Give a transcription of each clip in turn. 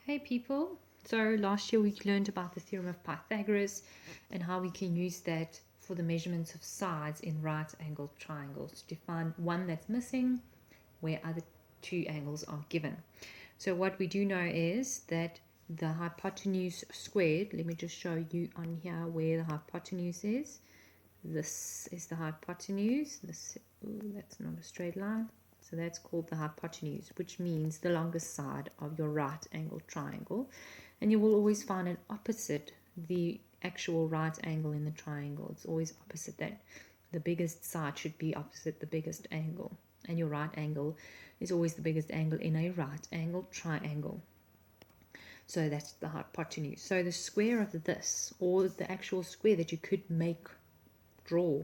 Hey people, so last year we learned about the theorem of Pythagoras and how we can use that for the measurements of sides in right angled triangles to find one that's missing where other two angles are given. So what we do know is that the hypotenuse squared, let me just show you on here where the hypotenuse is. This is the hypotenuse. That's not a straight line. So that's called the hypotenuse, which means the longest side of your right angle triangle. And you will always find it opposite the actual right angle in the triangle. It's always opposite that. The biggest side should be opposite the biggest angle. And your right angle is always the biggest angle in a right angle triangle. So that's the hypotenuse. So the square of this, or the actual square that you could draw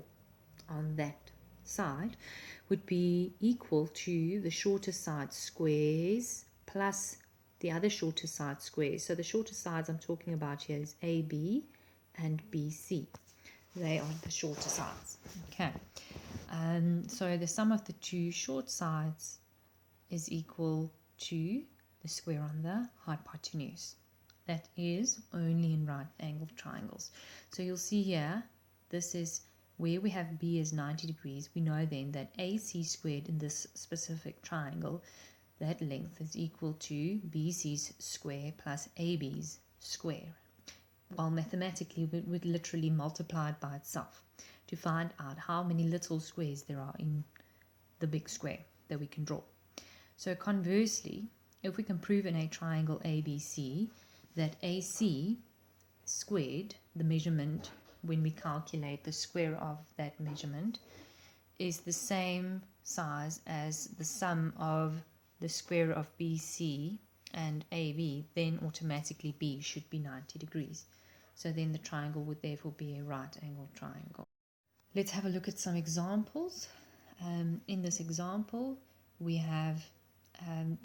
on that side, would be equal to the shorter side squares plus the other shorter side squares. So the shorter sides I'm talking about here is AB and BC. They are the shorter sides. Okay. So the sum of the two short sides is equal to the square on the hypotenuse. That is only in right angled triangles. So you'll see here, this is where we have B is 90 degrees. We know then that AC squared in this specific triangle, that length is equal to BC's square plus AB's square. While mathematically we would literally multiply it by itself to find out how many little squares there are in the big square that we can draw. So conversely, if we can prove in a triangle ABC that AC squared, the measurement when we calculate the square of that measurement, is the same size as the sum of the square of BC and AB, then automatically B should be 90 degrees. So then the triangle would therefore be a right angled triangle. Let's have a look at some examples. In this example, we have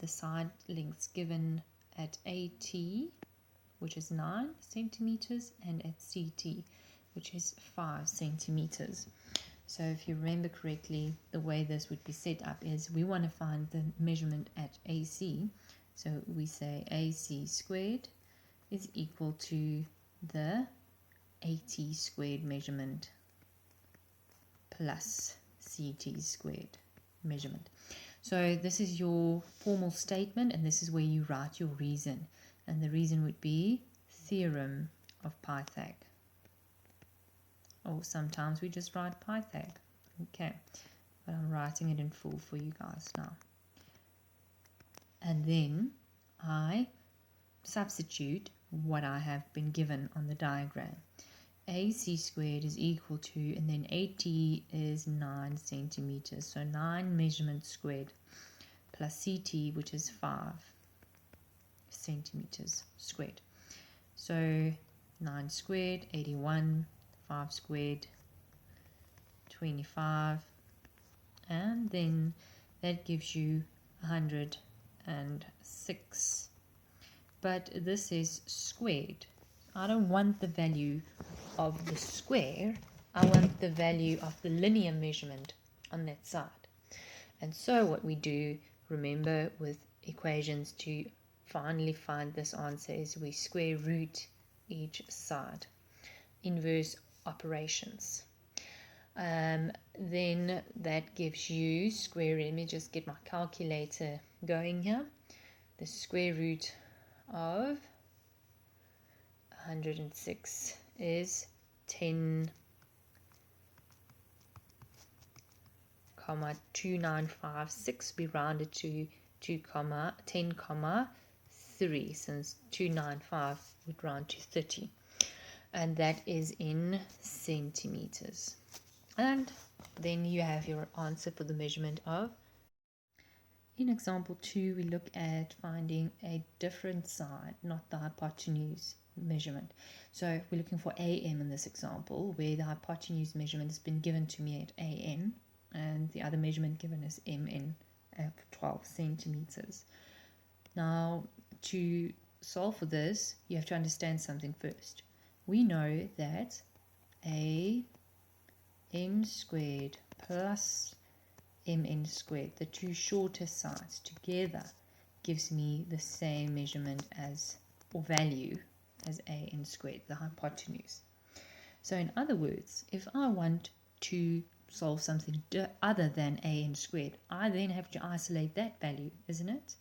the side lengths given at AT, which is 9 centimeters, and at CT, which is 5 centimeters. So if you remember correctly, the way this would be set up is we want to find the measurement at AC. So we say AC squared is equal to the AT squared measurement plus CT squared measurement. So this is your formal statement, and this is where you write your reason. And the reason would be Theorem of Pythag. Or sometimes we just write Pythag. Okay, but I'm writing it in full for you guys now. And then I substitute what I have been given on the diagram. AC squared is equal to, and then AT is 9 centimeters. So 9 measurements squared plus CT, which is 5 centimeters squared. So 9 squared, 81, 5 squared, 25, and then that gives you 106. But this is squared. I don't want the value of the square, I want the value of the linear measurement on that side. And so what we do, remember with equations, to finally find this answer is we square root each side. Inverse operations. Then that gives you square, let me just get my calculator going here. The square root of 106 is 10,2956. We rounded to 10,3, since 295 would round to 30. And that is in centimeters. And then you have your answer for the measurement of. In example 2, we look at finding a different side, not the hypotenuse measurement. So we're looking for AM in this example, where the hypotenuse measurement has been given to me at AN, and the other measurement given is MN at 12 centimeters. Now, to solve for this, you have to understand something first. We know that AM squared plus MN squared, the two shorter sides together, gives me the same measurement as, or value as an squared, the hypotenuse. So in other words, if I want to solve something other than an squared, I then have to isolate that value, isn't it?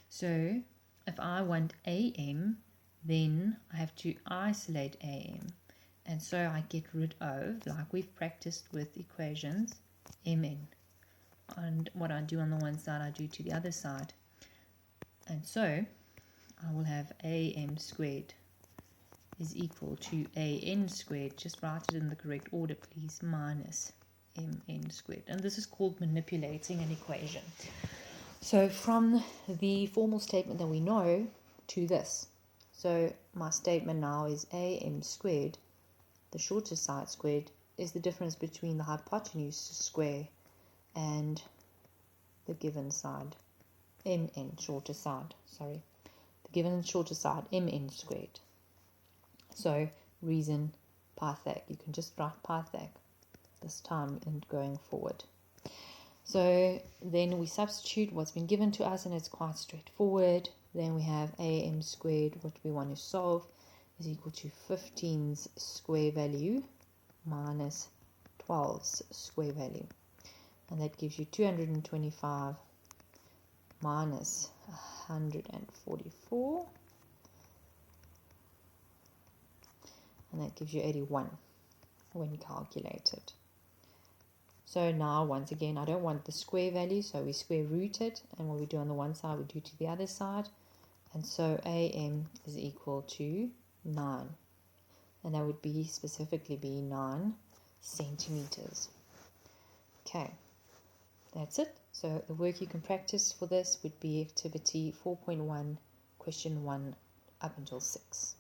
So if I want am, then I have to isolate am. And so I get rid of, like we've practiced with equations, mn. And what I do on the one side, I do to the other side. And so I will have am squared is equal to an squared, just write it in the correct order please, minus mn squared. And this is called manipulating an equation. So from the formal statement that we know to this, so my statement now is am squared, the shorter side squared, is the difference between the hypotenuse square and the given side, mn, shorter side, sorry, the given shorter side, mn squared. So reason Pythag, you can just write Pythag this time and going forward. So then we substitute what's been given to us, and it's quite straightforward. Then we have am squared, what we want to solve, is equal to 15's square value minus 12's square value. And that gives you 225 minus 144. And that gives you 81 when calculated. So now, once again, I don't want the square value, so we square root it, and what we do on the one side, we do to the other side. And so am is equal to 9. And that would be, specifically be 9 centimeters. Okay, that's it. So the work you can practice for this would be activity 4.1, question 1 up until 6.